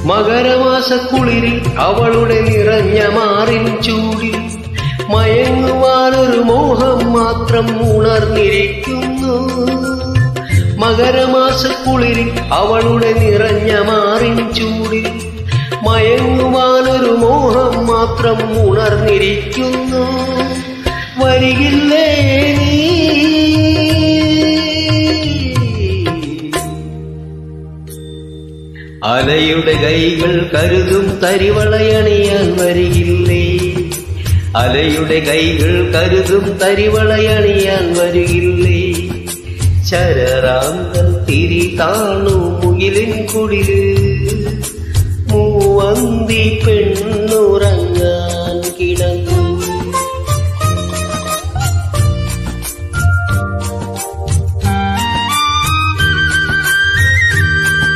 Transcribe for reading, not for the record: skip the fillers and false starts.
മകരമാസക്കുളിരിൽ അവളുടെ നിറഞ്ഞ മാറിൻ ചൂടിൽ മയങ്ങുവാനൊരു മോഹം മാത്രം ഉണർന്നിരിക്കുന്നു. മകരമാസക്കുളിരിൽ അവളുടെ നിറഞ്ഞ മാറിൻ ചൂടിൽ മയങ്ങുവാനൊരു മോഹം മാത്രം ഉണർന്നിരിക്കുന്നു. വരികില്ലേ നീ? അലയുടെ കൈകൾ കരുതും തരിവളയണിയാൻ വരികില്ലേ? അലയുടെ കൈകൾ കരുതും തരിവളയണിയാൻ വരികില്ലേ? ശരറാന്തൽ തിരി താണു മുകിലിൻ കുടില് മൂവന്തി പെൺ